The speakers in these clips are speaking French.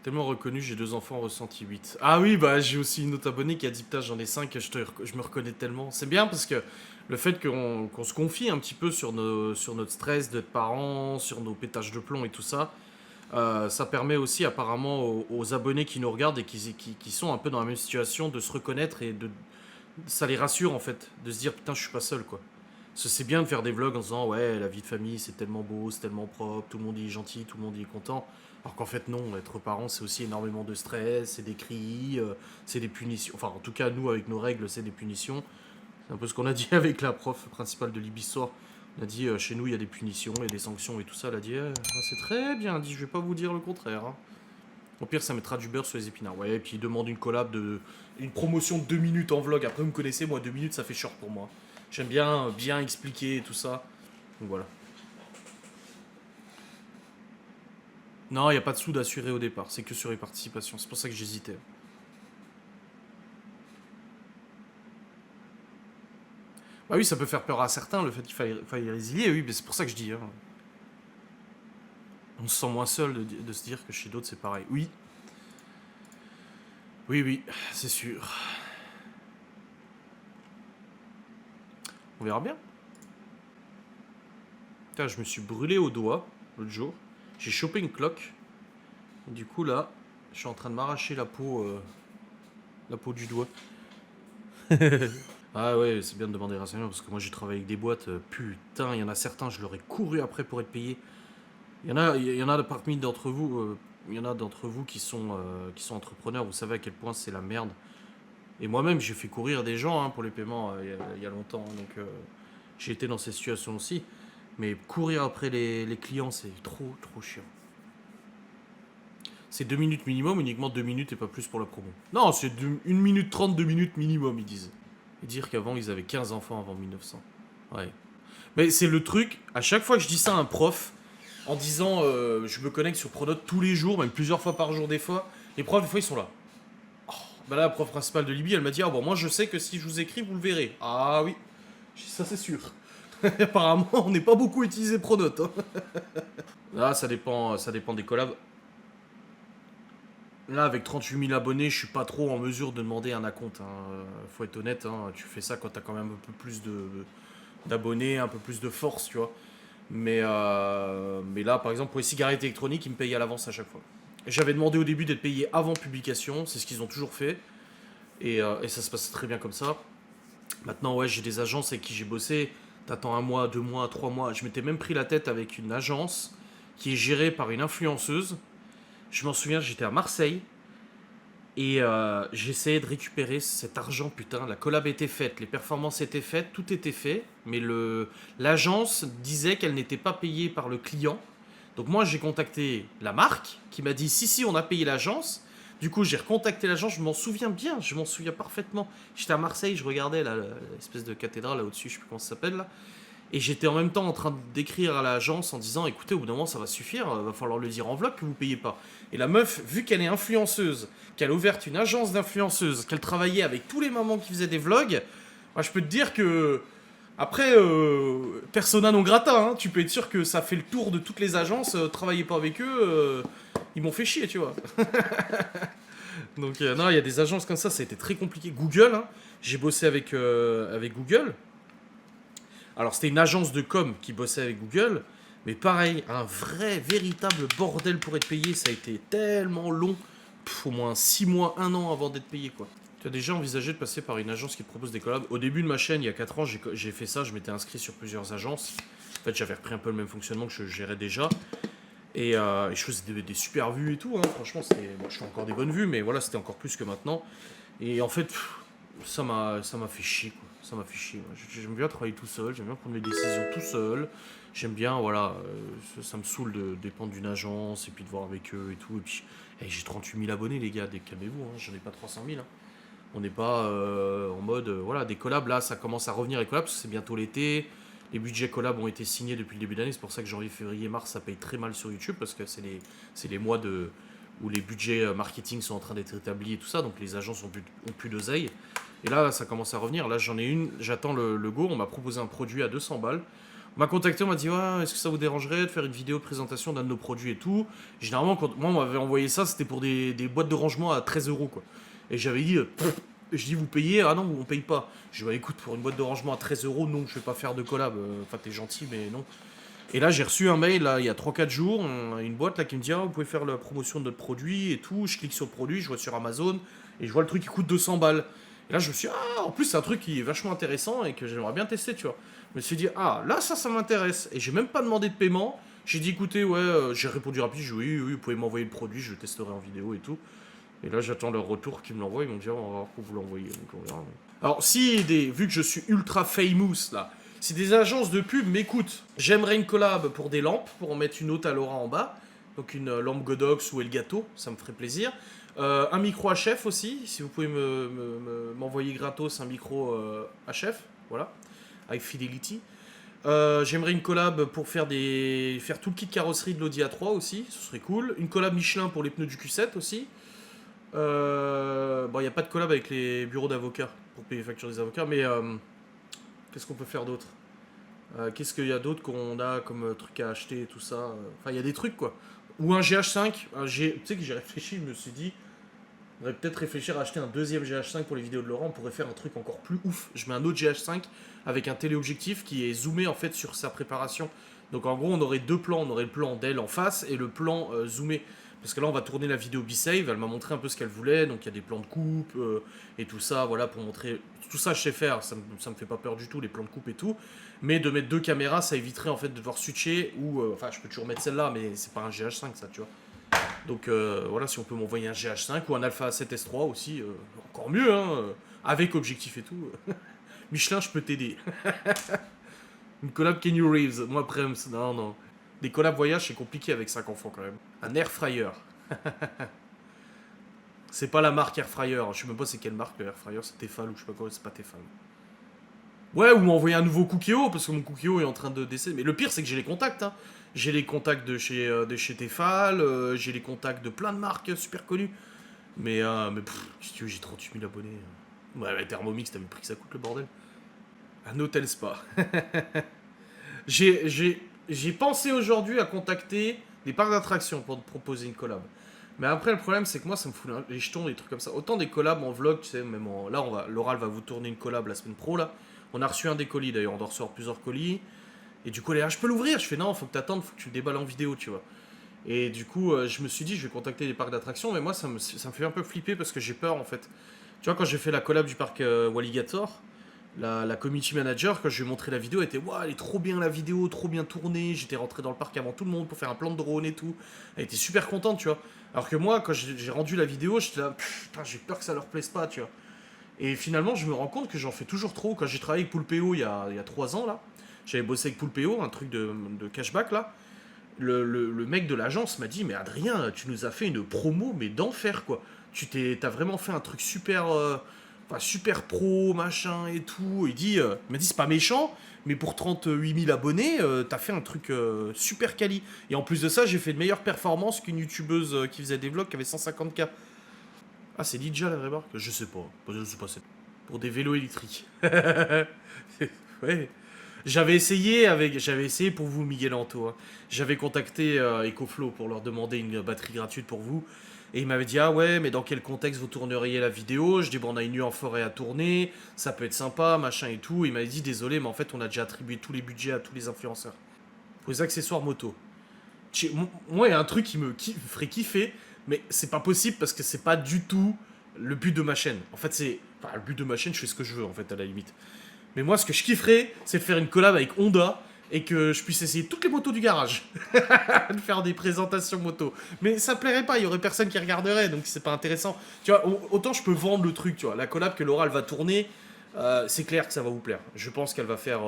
Tellement reconnu, j'ai 2 enfants, ressenti 8. Ah oui, bah j'ai aussi une autre abonnée qui a dit putain j'en ai 5, je me reconnais tellement. C'est bien parce que le fait qu'on se confie un petit peu sur notre stress d'être parents, sur nos pétages de plomb et tout ça, ça permet aussi apparemment aux abonnés qui nous regardent et qui sont un peu dans la même situation de se reconnaître ça les rassure en fait, de se dire putain je suis pas seul quoi. Parce que c'est bien de faire des vlogs en disant ouais la vie de famille c'est tellement beau, c'est tellement propre, tout le monde y est gentil, tout le monde y est content. Alors qu'en fait non, être parent c'est aussi énormément de stress, c'est des cris, c'est des punitions. Enfin en tout cas nous avec nos règles c'est des punitions. C'est un peu ce qu'on a dit avec la prof principale de l'Ibissoir. On a dit chez nous il y a des punitions, il y a des sanctions et tout ça. Elle a dit c'est très bien, elle dit je vais pas vous dire le contraire. Hein. Au pire, ça mettra du beurre sur les épinards. Ouais, et puis il demande une collab une promotion de 2 minutes en vlog. Après, vous me connaissez, moi, 2 minutes, ça fait short pour moi. J'aime bien expliquer et tout ça. Donc voilà. Non, il n'y a pas de sous d'assurer au départ. C'est que sur les participations. C'est pour ça que j'hésitais. Bah oui, ça peut faire peur à certains, le fait faille résilier. Oui, mais c'est pour ça que je dis. Hein. On se sent moins seul de se dire que chez d'autres, c'est pareil. Oui, oui, oui, c'est sûr. On verra bien. Putain, je me suis brûlé au doigt l'autre jour. J'ai chopé une cloque. Et du coup, là, je suis en train de m'arracher la peau du doigt. Ah ouais, c'est bien de demander des renseignements parce que moi j'ai travaillé avec des boîtes. Putain, il y en a certains, je leur ai couru après pour être payé. Il y en a parmi d'entre vous, il y en a d'entre vous qui sont entrepreneurs. Vous savez à quel point c'est la merde. Et moi-même, j'ai fait courir des gens pour les paiements il y a longtemps. Donc j'ai été dans ces situations aussi. Mais courir après les clients, c'est trop, trop chiant. C'est 2 minutes minimum, uniquement 2 minutes et pas plus pour la promo. Non, c'est 1 minute 30, 2 minutes minimum, ils disent. Et dire qu'avant, ils avaient 15 enfants avant 1900. Ouais. Mais c'est le truc, à chaque fois que je dis ça à un prof, en disant je me connecte sur Pronote tous les jours, même plusieurs fois par jour des fois, les profs, des fois, ils sont là. Oh, bah là, la prof principale de Libye, elle m'a dit ah bon, moi je sais que si je vous écris, vous le verrez. Ah oui, ça c'est sûr. Apparemment, on n'est pas beaucoup utilisé Pronote. Hein. Là, ça dépend des collabs. Là, avec 38 000 abonnés, je suis pas trop en mesure de demander un acompte. Hein. Faut être honnête, hein. Tu fais ça quand t'as quand même un peu plus d'abonnés, un peu plus de force, tu vois. Mais là, par exemple, pour les cigarettes électroniques, ils me payent à l'avance à chaque fois. J'avais demandé au début d'être payé avant publication, c'est ce qu'ils ont toujours fait. Et ça se passe très bien comme ça. Maintenant, ouais, j'ai des agences avec qui j'ai bossé. T'attends 1 mois, 2 mois, 3 mois. Je m'étais même pris la tête avec une agence qui est gérée par une influenceuse. Je m'en souviens, j'étais à Marseille. Et j'essayais de récupérer cet argent, putain. La collab était faite, les performances étaient faites, tout était fait. Mais l'agence disait qu'elle n'était pas payée par le client. Donc moi, j'ai contacté la marque qui m'a dit si, si, on a payé l'agence. Du coup, j'ai recontacté l'agence, je m'en souviens bien, je m'en souviens parfaitement. J'étais à Marseille, je regardais l'espèce de cathédrale là au-dessus, je sais plus comment ça s'appelle là. Et j'étais en même temps en train d'écrire à l'agence en disant écoutez, au bout d'un moment, ça va suffire, va falloir le dire en vlog que vous payez pas. Et la meuf, vu qu'elle est influenceuse, qu'elle a ouvert une agence d'influenceuses, qu'elle travaillait avec tous les mamans qui faisaient des vlogs, moi je peux te dire que. Après, persona non grata, hein, tu peux être sûr que ça fait le tour de toutes les agences, travaillez pas avec eux, ils m'ont fait chier, tu vois. Donc, non, il y a des agences comme ça a été très compliqué. Google, hein, j'ai bossé avec Google. Alors c'était une agence de com qui bossait avec Google, mais pareil, un vrai, véritable bordel pour être payé, ça a été tellement long, au moins 6 mois, 1 an avant d'être payé quoi. Tu as déjà envisagé de passer par une agence qui te propose des collabs? Au début de ma chaîne, il y a 4 ans, j'ai fait ça, je m'étais inscrit sur plusieurs agences. En fait, j'avais repris un peu le même fonctionnement que je gérais déjà. Et je faisais des super vues et tout, hein. Franchement, bon, je fais encore des bonnes vues, mais voilà, c'était encore plus que maintenant. Et en fait, ça m'a fait chier, quoi. Ça m'a fait chier. J'aime bien travailler tout seul, j'aime bien prendre mes décisions tout seul. J'aime bien, voilà, ça me saoule de dépendre d'une agence et puis de voir avec eux et tout. Et puis, j'ai 38 000 abonnés, les gars, calmez-vous, hein, j'en ai pas 300 000. Hein. On n'est pas en mode, voilà, des collabs, là, ça commence à revenir les collabs, parce que c'est bientôt l'été. Les budgets collabs ont été signés depuis le début d'année, c'est pour ça que janvier, février, mars, ça paye très mal sur YouTube, parce que c'est les mois où les budgets marketing sont en train d'être établis et tout ça, donc les agences ont plus d'oseille. Et là, ça commence à revenir. Là, j'en ai une, j'attends le go. On m'a proposé un produit à 200 balles. On m'a contacté, on m'a dit ouais, est-ce que ça vous dérangerait de faire une vidéo de présentation d'un de nos produits et tout. Généralement, quand moi on m'avait envoyé ça, c'était pour des boîtes de rangement à 13 euros quoi. Et j'avais dit, je dis vous payez, ah non, on paye pas. Je dis bah écoute, pour une boîte de rangement à 13 euros, non, je vais pas faire de collab. Enfin, t'es gentil, mais non. Et là, j'ai reçu un mail là, il y a 3 4 jours, une boîte là qui me dit ah, vous pouvez faire la promotion de notre produit et tout. Je clique sur le produit, je vois sur Amazon et je vois le truc qui coûte 200 balles. Et là, je me suis dit, ah, en plus, c'est un truc qui est vachement intéressant et que j'aimerais bien tester, tu vois. Je me suis dit, ah, là, ça m'intéresse. Et j'ai même pas demandé de paiement. J'ai dit, écoutez, ouais, j'ai répondu rapide, j'ai dit, oui, oui, vous pouvez m'envoyer le produit, je le testerai en vidéo et tout. Et là, j'attends leur retour qu'ils me l'envoient. Ils m'ont dit, on va voir pour vous l'envoyer. Donc, on verra. Alors, si vu que je suis ultra famous, là, si des agences de pub m'écoutent, j'aimerais une collab pour des lampes, pour en mettre une autre à Laura en bas. Donc, une lampe Godox ou Elgato, ça me ferait plaisir. Un micro HF aussi, si vous pouvez m'envoyer gratos un micro HF, voilà, avec Fidelity. J'aimerais une collab pour faire tout le kit carrosserie de l'Audi A3 aussi, ce serait cool. Une collab Michelin pour les pneus du Q7 aussi. Bon, il n'y a pas de collab avec les bureaux d'avocats pour payer les factures des avocats, mais qu'est-ce qu'on peut faire d'autre? Qu'est-ce qu'il y a d'autre qu'on a comme truc à acheter et tout ça? Enfin, il y a des trucs quoi. Ou un GH5. Tu sais que j'ai réfléchi, je me suis dit, on devrait peut-être réfléchir à acheter un deuxième GH5 pour les vidéos de Laurent. On pourrait faire un truc encore plus ouf. Je mets un autre GH5 avec un téléobjectif qui est zoomé en fait sur sa préparation. Donc en gros, on aurait deux plans. On aurait le plan d'elle en face et le plan zoomé. Parce que là, on va tourner la vidéo B-Save. Elle m'a montré un peu ce qu'elle voulait. Donc il y a des plans de coupe et tout ça. Voilà, pour montrer. Tout ça, je sais faire. Ça me fait pas peur du tout, les plans de coupe et tout. Mais de mettre deux caméras, ça éviterait en fait de devoir switcher. Ou enfin, je peux toujours mettre celle-là, mais c'est pas un GH5 ça, tu vois. Donc voilà, si on peut m'envoyer un GH5 ou un Alpha 7S3 aussi, encore mieux, hein, avec objectif et tout. Michelin, je peux t'aider. Une collab Kenny Reeves, moi Prems, non, non. Des collabs voyage, c'est compliqué avec 5 enfants quand même. Un air fryer. C'est pas la marque air fryer, je sais même pas c'est quelle marque le air fryer, c'est Tefal ou je sais pas quoi, c'est pas Tefal. Ouais, ou m'envoyer un nouveau Cookéo, parce que mon Cookéo est en train de décéder. Mais le pire, c'est que j'ai les contacts. Hein. J'ai les contacts de chez Tefal, j'ai les contacts de plein de marques super connues. Mais si tu veux, j'ai 38 000 abonnés. Ouais, Thermomix, t'as vu le prix que ça coûte le bordel? Un hôtel spa. J'ai pensé aujourd'hui à contacter des parcs d'attractions pour te proposer une collab. Mais après, le problème, c'est que moi, ça me fout les jetons, des trucs comme ça. Autant des collabs en vlog, tu sais, même en... Là, Laura, elle va vous tourner une collab la semaine pro, là. On a reçu un des colis, d'ailleurs. On doit recevoir plusieurs colis. Et du coup, elle est là, je peux l'ouvrir. Je fais, non, faut que t'attendes, faut que tu le déballes en vidéo, tu vois. Et du coup, je me suis dit, je vais contacter des parcs d'attractions. Mais moi, ça me fait un peu flipper parce que j'ai peur, en fait. Tu vois, quand j'ai fait la collab du parc Walligator, la community manager, quand je lui ai montré la vidéo, elle était waouh, elle est trop bien la vidéo, trop bien tournée. J'étais rentré dans le parc avant tout le monde pour faire un plan de drone et tout. Elle était super contente, tu vois. Alors que moi, quand j'ai rendu la vidéo, j'étais là, putain, j'ai peur que ça leur plaise pas, tu vois. Et finalement, je me rends compte que j'en fais toujours trop. Quand j'ai travaillé avec Poulpeo il y a 3 ans, là, j'avais bossé avec Poulpeo, un truc de cashback, là. Le mec de l'agence m'a dit, mais Adrien, tu nous as fait une promo, mais d'enfer, quoi. T'as vraiment fait un truc super, enfin, super pro, machin et tout. Il m'a dit, c'est pas méchant, mais pour 38 000 abonnés, t'as fait un truc super quali. Et en plus de ça, j'ai fait de meilleures performances qu'une youtubeuse qui faisait des vlogs qui avait 150K. Ah, c'est Lidja la vraie marque? Je sais pas. Je sais pas, c'est pour des vélos électriques. Ouais. J'avais essayé pour vous, Miguel Anto. Hein. J'avais contacté EcoFlow pour leur demander une batterie gratuite pour vous. Et il m'avait dit, ah ouais, mais dans quel contexte vous tourneriez la vidéo? Je dis, bon, on a une nuit en forêt à tourner, ça peut être sympa, machin et tout. Il m'avait dit, désolé, mais en fait, on a déjà attribué tous les budgets à tous les influenceurs. Pour les accessoires moto. Moi, il y a un truc qui me ferait kiffer, mais c'est pas possible parce que c'est pas du tout le but de ma chaîne. En fait, Enfin, le but de ma chaîne, je fais ce que je veux, en fait, à la limite. Mais moi, ce que je kifferais, c'est de faire une collab avec Honda et que je puisse essayer toutes les motos du garage. De faire des présentations moto. Mais ça plairait pas, il y aurait personne qui regarderait, donc c'est pas intéressant. Tu vois, autant je peux vendre le truc, tu vois. La collab que Laura, elle va tourner, c'est clair que ça va vous plaire. Je pense qu'elle va faire...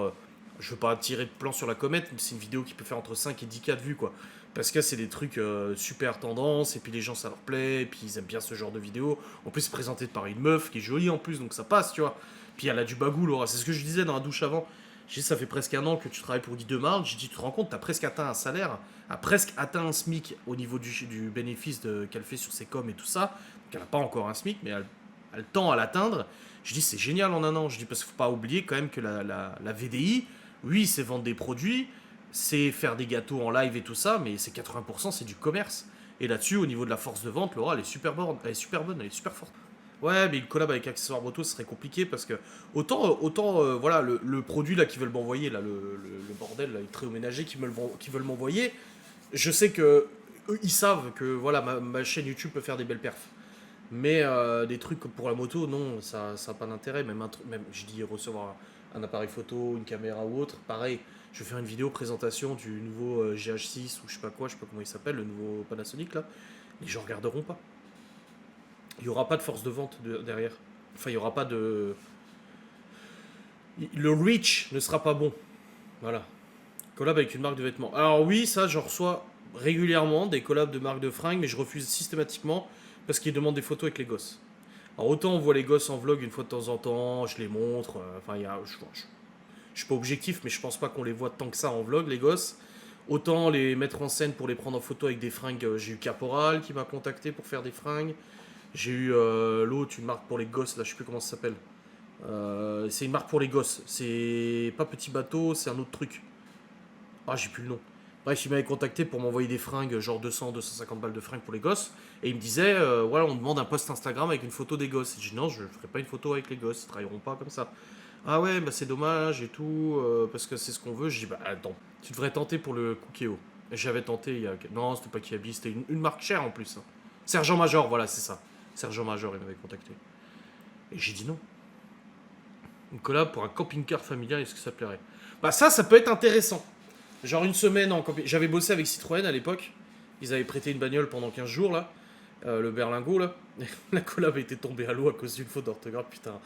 je veux pas tirer de plan sur la comète, mais c'est une vidéo qui peut faire entre 5 et 10K de vues, quoi. Parce que c'est des trucs super tendance, et puis les gens ça leur plaît, et puis ils aiment bien ce genre de vidéo. En plus, c'est présenté par une meuf qui est jolie en plus, donc ça passe, tu vois. Puis elle a du bagou, Laura. C'est ce que je disais dans la douche avant. J'ai dit, ça fait presque un an que tu travailles pour Guy Demarle. J'ai dit, tu te rends compte, t'as presque atteint un salaire, a presque atteint un SMIC au niveau du bénéfice qu'elle fait sur ses coms et tout ça. Donc elle n'a pas encore un SMIC, mais elle tend à l'atteindre. Je dis, c'est génial en un an. Je dis, parce qu'il ne faut pas oublier quand même que la VDI, Oui, c'est vendre des produits, c'est faire des gâteaux en live et tout ça, mais c'est 80%, c'est du commerce. Et là-dessus, au niveau de la force de vente, Laura, elle est super bonne, elle est super bonne, elle est super forte. Ouais, mais une collab avec Accessoires Moto, ce serait compliqué parce que autant voilà, le produit là qu'ils veulent m'envoyer, là, le bordel, là, les traits ménagers qui veulent m'envoyer, je sais que eux, ils savent que voilà, ma chaîne YouTube peut faire des belles perfs. Mais des trucs comme pour la moto, non, ça a pas d'intérêt. Même, je dis recevoir un appareil photo, une caméra ou autre, pareil. Je vais faire une vidéo présentation du nouveau GH6 ou je sais pas quoi, je sais pas comment il s'appelle, le nouveau Panasonic là. Les gens regarderont pas. Il y aura pas de force de vente derrière. Enfin, il y aura pas de. Le reach ne sera pas bon. Voilà. Collab avec une marque de vêtements. Alors oui, ça, j'en reçois régulièrement des collabs de marques de fringues, mais je refuse systématiquement parce qu'ils demandent des photos avec les gosses. Alors autant on voit les gosses en vlog une fois de temps en temps, je les montre, enfin je suis pas objectif, mais je pense pas qu'on les voit tant que ça en vlog, les gosses. Autant les mettre en scène pour les prendre en photo avec des fringues, j'ai eu Caporal qui m'a contacté pour faire des fringues. J'ai eu l'autre, une marque pour les gosses, là je sais plus comment ça s'appelle. C'est une marque pour les gosses, c'est pas Petit Bateau, c'est un autre truc. Ah, j'ai plus le nom. Bref, il m'avait contacté pour m'envoyer des fringues, genre 200-250 balles de fringues pour les gosses. Et il me disait, voilà, on demande un post Instagram avec une photo des gosses. Et j'ai dit, non, je ferai pas une photo avec les gosses, ils travailleront pas comme ça. Ah ouais, bah c'est dommage et tout, parce que c'est ce qu'on veut. J'ai dit, bah attends, tu devrais tenter pour le Cookéo. Et j'avais tenté il y a. Non, c'était pas Kiabi, c'était une marque chère en plus, hein. Sergent Major, voilà, c'est ça. Sergent Major, il m'avait contacté. Et j'ai dit non. Une collab pour un camping-car familial, est-ce que ça plairait? Bah ça peut être intéressant. Genre une semaine en camping. J'avais bossé avec Citroën à l'époque. Ils avaient prêté une bagnole pendant 15 jours, là. Le berlingot, là. La collab était tombée à l'eau à cause d'une faute d'orthographe, putain.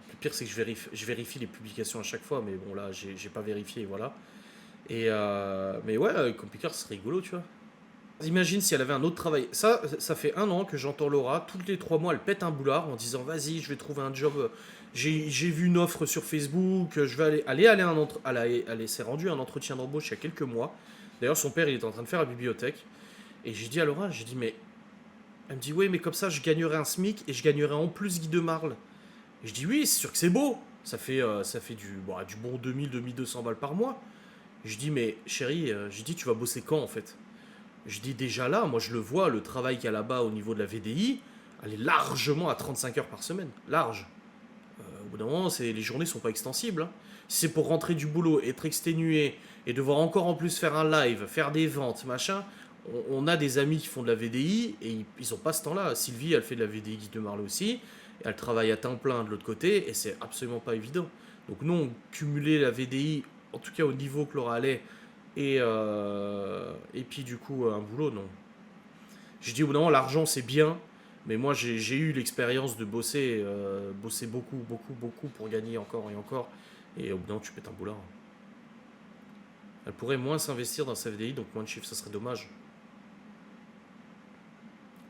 Le pire, c'est que je vérifie les publications à chaque fois, mais bon, là, j'ai pas vérifié, voilà. Mais ouais, camping-car, c'est rigolo, tu vois. Imagine si elle avait un autre travail. Ça fait 1 an que j'entends Laura, tous les 3 mois, elle pète un boulard en disant vas-y, je vais trouver un job. J'ai vu une offre sur Facebook, je vais aller à un entre... Elle s'est rendue à un entretien d'embauche il y a quelques mois. D'ailleurs, son père, il est en train de faire la bibliothèque. Et j'ai dit à Laura, j'ai dit, mais. Elle me dit, oui, mais comme ça, je gagnerai un SMIC et je gagnerai en plus Guy de Marle. Et je dis, oui, c'est sûr que c'est beau. Ça fait du bon 2000-2200 balles par mois. Je dis, mais chérie, j'ai dit, tu vas bosser quand en fait? Je dis déjà là, moi je le vois, le travail qu'il y a là-bas au niveau de la VDI, elle est largement à 35 heures par semaine. Large. Au bout d'un moment, les journées sont pas extensibles, hein. Si c'est pour rentrer du boulot, être exténué, et devoir encore en plus faire un live, faire des ventes, machin, on a des amis qui font de la VDI, et ils ont pas ce temps-là. Sylvie, elle fait de la VDI Guy de Marle aussi, et elle travaille à temps plein de l'autre côté, et c'est absolument pas évident. Donc non, cumuler la VDI, en tout cas au niveau que Laura allait, et puis du coup un boulot, non. J'ai dit au bout d'un moment, l'argent c'est bien, mais moi j'ai eu l'expérience de bosser beaucoup, beaucoup, beaucoup pour gagner encore et encore, et au bout d'un moment tu pètes un boulard. Elle pourrait moins s'investir dans sa VDI, donc moins de chiffres, ça serait dommage.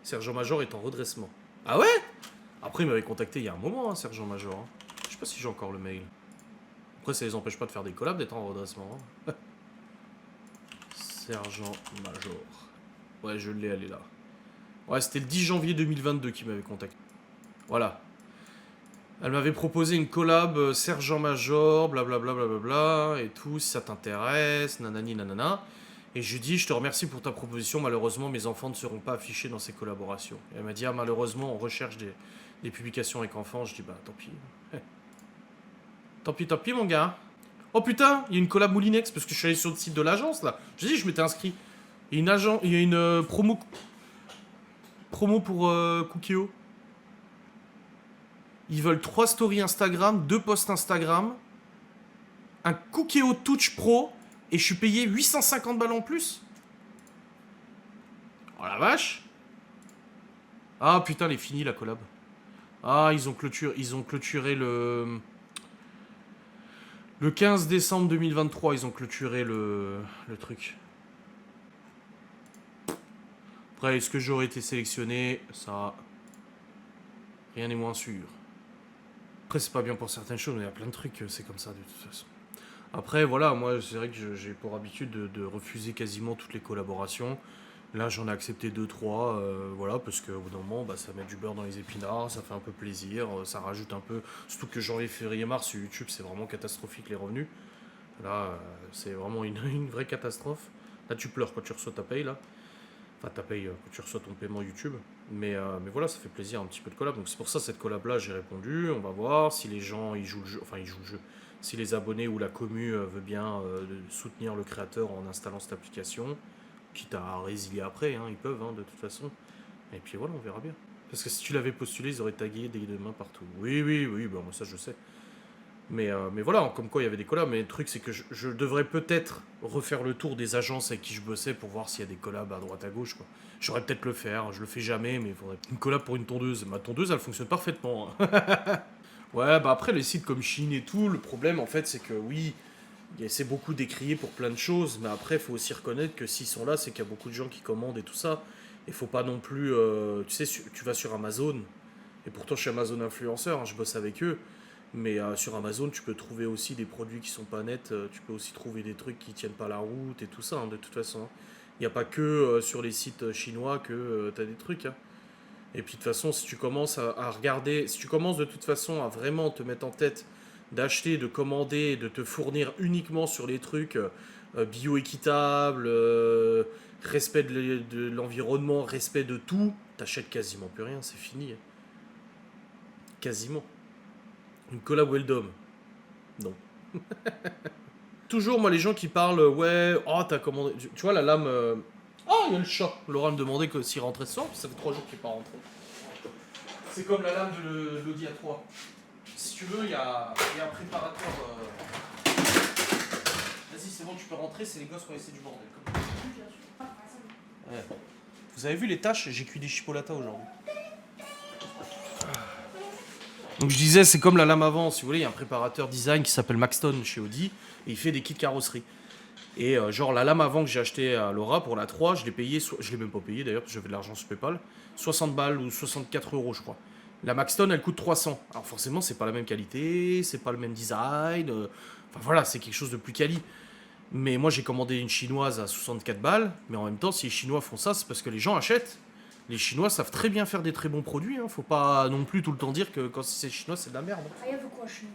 Sergent Major est en redressement. Ah ouais? Après il m'avait contacté il y a un moment, hein, Sergent Major, hein. Je sais pas si j'ai encore le mail. Après ça les empêche pas de faire des collabs d'être en redressement, hein. Sergent Major. Ouais, je l'ai, elle est là. Ouais, c'était le 10 janvier 2022 qui m'avait contacté. Voilà. Elle m'avait proposé une collab Sergent Major, blablabla, blablabla, et tout, si ça t'intéresse, nanani, nanana. Et je lui dis, je te remercie pour ta proposition, malheureusement, mes enfants ne seront pas affichés dans ces collaborations. Et elle m'a dit, ah, malheureusement, on recherche des publications avec enfants. Je dis, bah, tant pis. Tant pis, mon gars. Oh putain, il y a une collab Moulinex, parce que je suis allé sur le site de l'agence, là. Je dis, je m'étais inscrit. Il y a une promo pour Cookéo. Ils veulent 3 stories Instagram, 2 posts Instagram, un Cookéo Touch Pro, et je suis payé 850 balles en plus. Oh la vache. Ah putain, elle est finie la collab. Ah, ils ont clôturé le 15 décembre 2023, ils ont clôturé le truc. Après, est-ce que j'aurais été sélectionné? Ça, rien n'est moins sûr. Après, c'est pas bien pour certaines choses, mais il y a plein de trucs, c'est comme ça de toute façon. Après, voilà, moi, c'est vrai que j'ai pour habitude de refuser quasiment toutes les collaborations. Là, j'en ai accepté 2-3, voilà, parce qu'au bout d'un moment, bah, ça met du beurre dans les épinards, ça fait un peu plaisir, ça rajoute un peu. Surtout que janvier, février, mars, sur YouTube, c'est vraiment catastrophique les revenus. Là, c'est vraiment une vraie catastrophe. Là, tu pleures quand tu reçois ta paye, là. Enfin, ta paye quand tu reçois ton paiement YouTube. Mais voilà, ça fait plaisir un petit peu de collab. Donc c'est pour ça, cette collab-là, j'ai répondu. On va voir si les gens, ils jouent le jeu. Enfin, ils jouent le jeu. Si les abonnés ou la commu veut bien soutenir le créateur en installant cette application. Quitte à résilier après, hein, ils peuvent, hein, de toute façon. Et puis voilà, on verra bien. Parce que si tu l'avais postulé, ils auraient tagué des demain partout. Oui, oui, oui, bah, moi ça je sais. Mais voilà, comme quoi il y avait des collabs. Mais le truc, c'est que je devrais peut-être refaire le tour des agences avec qui je bossais pour voir s'il y a des collabs à droite à gauche, quoi. J'aurais peut-être le faire, je le fais jamais, mais il faudrait une collab pour une tondeuse. Ma tondeuse, elle fonctionne parfaitement, hein. Ouais, bah après, les sites comme Chine et tout, le problème, en fait, c'est que oui, c'est beaucoup décrié pour plein de choses, mais après, il faut aussi reconnaître que s'ils sont là, c'est qu'il y a beaucoup de gens qui commandent et tout ça. Il faut pas non plus. Tu sais, tu vas sur Amazon, et pourtant je suis Amazon influenceur, hein, je bosse avec eux. Mais sur Amazon, tu peux trouver aussi des produits qui sont pas nets. Tu peux aussi trouver des trucs qui tiennent pas la route et tout ça, hein, de toute façon. Il n'y a pas que sur les sites chinois que tu as des trucs, hein. Et puis de toute façon, si tu commences à regarder, si tu commences de toute façon à vraiment te mettre en tête d'acheter, de commander, de te fournir uniquement sur les trucs bio-équitables, respect de l'environnement, respect de tout, t'achètes quasiment plus rien, c'est fini, hein. Quasiment. Une collab Weldom. Non. Toujours, moi, les gens qui parlent, ouais, oh, t'as commandé. Tu vois, la lame. Oh, il y a le chat. Laura me demandait que s'il rentrait ce soir, puis ça fait 3 jours qu'il n'est pas rentré. C'est comme la lame de l'Audi A3. Si tu veux, il y a un préparateur. Vas-y, c'est bon, tu peux rentrer, c'est les gosses qui ont laissé du bordel. Ouais. Vous avez vu les tâches? J'ai cuit des chipolatas aujourd'hui. Donc je disais, c'est comme la lame avant, si vous voulez, il y a un préparateur design qui s'appelle Maxton chez Audi, et il fait des kits carrosserie. Et genre la lame avant que j'ai acheté à Laura pour la 3, je l'ai payé, je l'ai même pas payé d'ailleurs, parce que j'avais de l'argent sur PayPal, 60 balles ou 64 euros je crois. La Maxton elle coûte 300. Alors forcément c'est pas la même qualité, c'est pas le même design, enfin voilà, c'est quelque chose de plus quali. Mais moi j'ai commandé une chinoise à 64 balles, mais en même temps si les Chinois font ça, c'est parce que les gens achètent. Les Chinois savent très bien faire des très bons produits, hein. Faut pas non plus tout le temps dire que quand c'est chinois c'est de la merde. А я викошую.